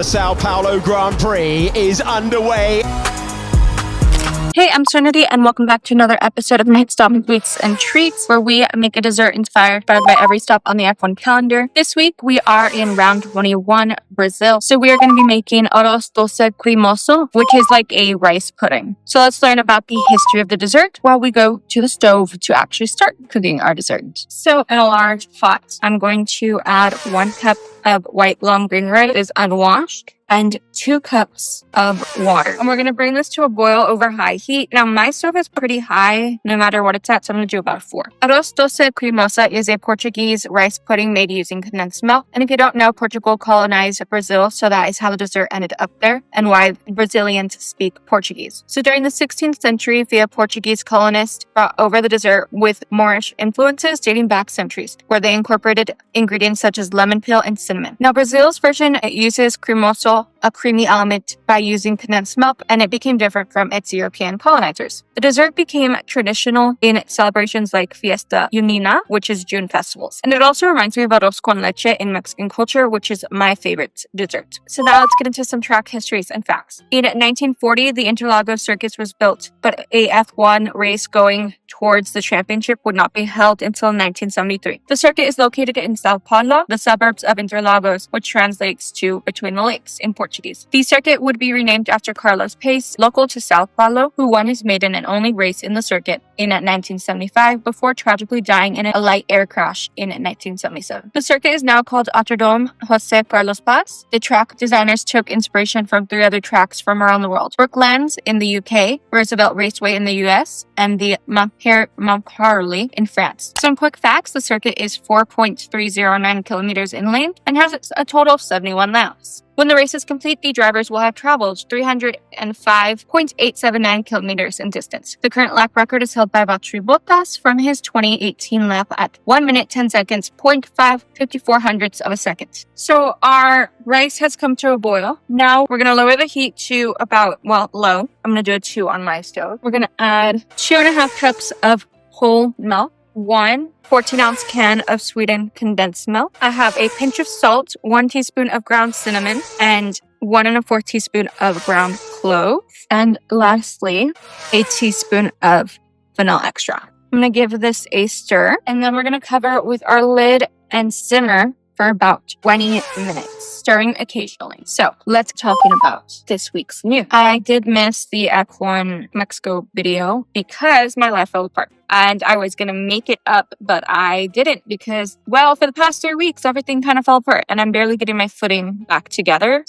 The São Paulo Grand Prix is underway. Hey, I'm Serenity, and welcome back to another episode of Night Stop Sweets and Treats, where we make a dessert inspired by every stop on the F1 calendar. This week, we are in round 21, Brazil. So we are going to be making Arroz Doce Creamoso, which is like a rice pudding. So let's learn about the history of the dessert while we go to the stove to actually start cooking our dessert. So in a large pot, I'm going to add 1 cup of white long grain rice that is unwashed, and 2 cups of water. And we're going to bring this to a boil over high heat. Now, my stove is pretty high, no matter what it's at, so I'm going to do about 4. Arroz Doce Creamoso is a Portuguese rice pudding made using condensed milk. And if you don't know, Portugal colonized Brazil, so that is how the dessert ended up there and why Brazilians speak Portuguese. So during the 16th century, via Portuguese colonists brought over the dessert with Moorish influences dating back centuries, where they incorporated ingredients such as lemon peel and cinnamon. Now, Brazil's version, it uses cremoso, a creamy element, by using condensed milk, and it became different from its European colonizers. The dessert became traditional in celebrations like Fiesta Junina, which is June festivals. And it also reminds me of arroz con leche in Mexican culture, which is my favorite dessert. So now let's get into some track histories and facts. In 1940, the Interlagos Circus was built, but a F1 race going towards the championship would not be held until 1973. The circuit is located in São Paulo, the suburbs of Interlagos, which translates to between the lakes in Portuguese. The circuit would be renamed after Carlos Pace, local to São Paulo, who won his maiden and only race in the circuit in 1975 before tragically dying in a light air crash in 1977. The circuit is now called Autódromo José Carlos Paz. The track designers took inspiration from 3 other tracks from around the world: Brooklands in the UK, Roosevelt Raceway in the US, and the Montparnasse in France. Some quick facts: the circuit is 4.309 kilometers in length and has a total of 71 laps. When the race is complete, the drivers will have traveled 305.879 kilometers in distance. The current lap record is held by Valtteri Bottas from his 2018 lap at 1 minute 10 seconds, 0.554 hundredths of a second. So our rice has come to a boil. Now we're going to lower the heat to about, low. I'm going to do a 2 on my stove. We're going to add 2.5 cups of whole milk, 1 14-ounce can of sweetened condensed milk. I have a pinch of salt, 1 teaspoon of ground cinnamon, and 1 1/4 teaspoon of ground cloves. And lastly, a teaspoon of vanilla extract. I'm going to give this a stir, and then we're going to cover it with our lid and simmer for about 20 minutes, stirring occasionally. So let's talking about this week's news. I did miss the F1 Mexico video because my life fell apart. And I was going to make it up, but I didn't because, for the past 3 weeks, everything kind of fell apart and I'm barely getting my footing back together.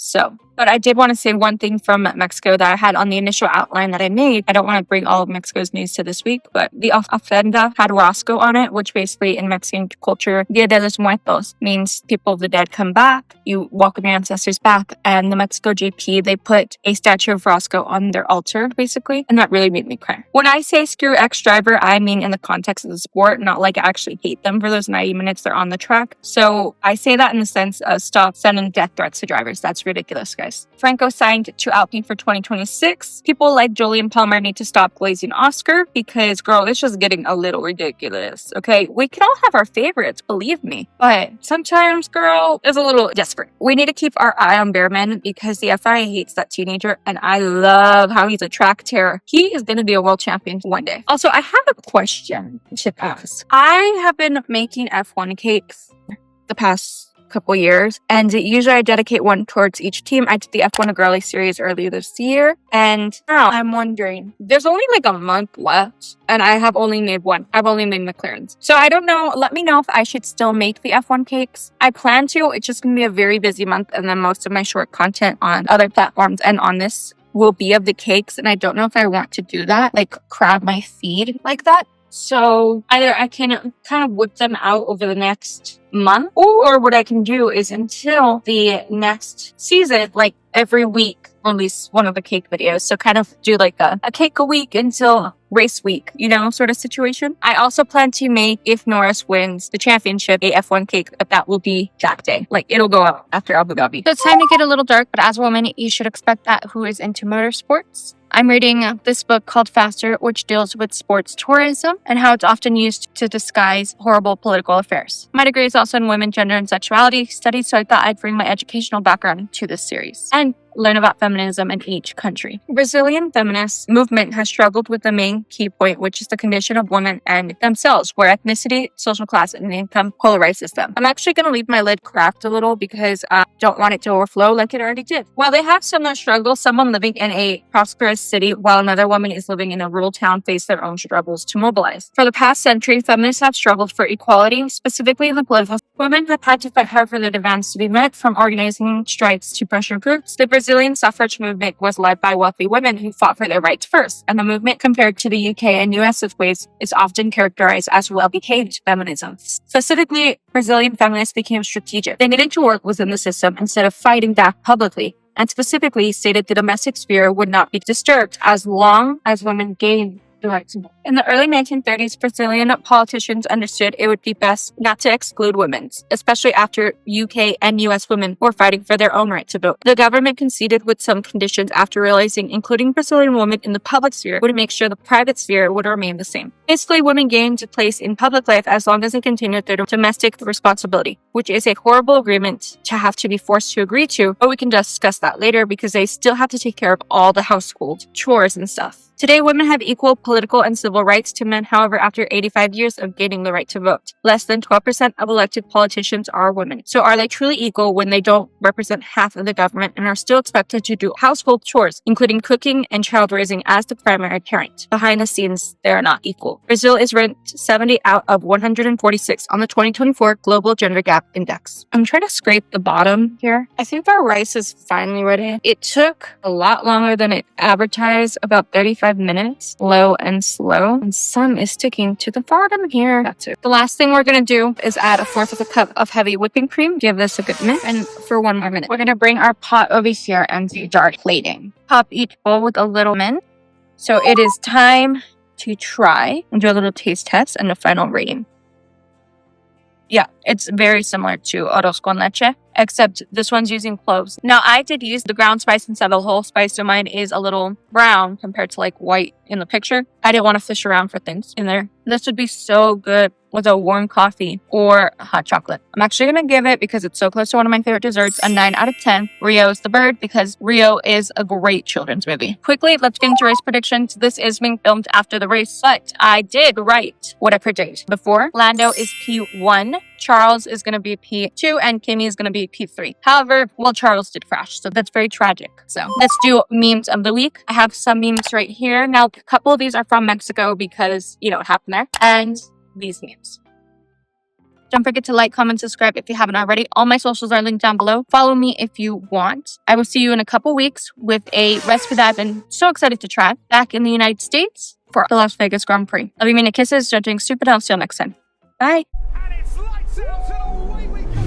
But I did want to say one thing from Mexico that I had on the initial outline that I made. I don't want to bring all of Mexico's news to this week, but the ofrenda had Roscoe on it, which basically in Mexican culture, Dia de los Muertos means people of the dead come back. You welcome your ancestors back. And the Mexico GP, they put a statue of Roscoe on their altar, basically. And that really made me cry. When I say screw X driver, I mean in the context of the sport, not like I actually hate them for those 90 minutes they're on the track. So I say that in the sense of stop sending death threats to drivers. That's ridiculous, guys. Franco signed to Alpine for 2026. People like Julian Palmer need to stop glazing Oscar because, girl, it's just getting a little ridiculous, okay? We can all have our favorites, believe me. But sometimes, girl, it's a little desperate. We need to keep our eye on Behrman because the FIA hates that teenager, and I love how he's a track terror. He is going to be a world champion one day. Also, I have a question to ask. I have been making F1 cakes the past couple years, and usually I dedicate one towards each team. I did the F1 Girly series earlier this year, and now I'm wondering, there's only like a month left, and I have only made one. I've only made McLaren's. So I don't know. Let me know if I should still make the F1 cakes. I plan to. It's just going to be a very busy month, and then most of my short content on other platforms and on this will be of the cakes, and I don't know if I want to do that, like crowd my feed like that. So either I can kind of whip them out over the next month, or what I can do is until the next season, like every week, release one of the cake videos. So kind of do like a cake a week until race week, sort of situation. I also plan to make, if Norris wins the championship, a F1 cake, but that will be that day. Like it'll go out after Abu Dhabi. So it's time to get a little dark, but as a woman, you should expect that who is into motorsports. I'm reading this book called Faster, which deals with sports tourism and how it's often used to disguise horrible political affairs. My degree is also in women, gender, and sexuality studies, so I thought I'd bring my educational background to this series and learn about feminism in each country. Brazilian feminist movement has struggled with the main key point, which is the condition of women and themselves, where ethnicity, social class, and income polarizes them. I'm actually going to leave my lid cracked a little because I don't want it to overflow like it already did. While they have similar struggles, someone living in a prosperous city while another woman is living in a rural town face their own struggles to mobilize. For the past century, feminists have struggled for equality, specifically in the political. Women have had to fight hard for their demands to be met, from organizing strikes to pressure groups. The Brazilian suffrage movement was led by wealthy women who fought for their rights first, and the movement compared to the UK and US ways is often characterized as well-behaved feminism. Specifically, Brazilian feminists became strategic. They needed to work within the system instead of fighting back publicly, and specifically stated the domestic sphere would not be disturbed as long as women gained the right to vote. In the early 1930s, Brazilian politicians understood it would be best not to exclude women, especially after UK and US women were fighting for their own right to vote. The government conceded with some conditions after realizing including Brazilian women in the public sphere would make sure the private sphere would remain the same. Basically, women gained a place in public life as long as they continued their domestic responsibility, which is a horrible agreement to have to be forced to agree to, but we can discuss that later because they still have to take care of all the household chores and stuff. Today, women have equal political and civil rights to men, however, after 85 years of gaining the right to vote. Less than 12% of elected politicians are women. So are they truly equal when they don't represent half of the government and are still expected to do household chores, including cooking and child raising as the primary parent? Behind the scenes, they are not equal. Brazil is ranked 70 out of 146 on the 2024 Global Gender Gap Index. I'm trying to scrape the bottom here. I think our rice is finally ready. It took a lot longer than it advertised, about 35 minutes, low and slow, and some is sticking to the bottom here. That's it. The last thing we're going to do is add 1/4 of a cup of heavy whipping cream. Give this a good mix, and for 1 more minute, we're going to bring our pot over here and start plating. Top each bowl with a little mint. So it is time to try and do a little taste test and a final rating. Yeah, it's very similar to arroz con leche, except this one's using cloves. Now, I did use the ground spice instead of the whole spice, so mine is a little brown compared to like white in the picture. I didn't want to fish around for things in there. This would be so good with a warm coffee or a hot chocolate. I'm actually going to give it, because it's so close to one of my favorite desserts, a 9 out of 10. Rio's the bird, because Rio is a great children's movie. Quickly, let's get into race predictions. This is being filmed after the race, but I did write what I predicted before. Lando is P1, Charles is going to be P2, and Kimmy is going to be P3. However, well, Charles did crash, so that's very tragic. So let's do memes of the week. I have some memes right here. Now, a couple of these are from Mexico because, you know, it happened there. And these memes. Don't forget to like, comment, subscribe if you haven't already. All my socials are linked down below. Follow me if you want. I will see you in a couple weeks with a recipe that I've been so excited to try back in the United States for the Las Vegas Grand Prix. Love you, many kisses. Don't drink stupid. I'll see you next time. Bye. And it's lights out and away we go.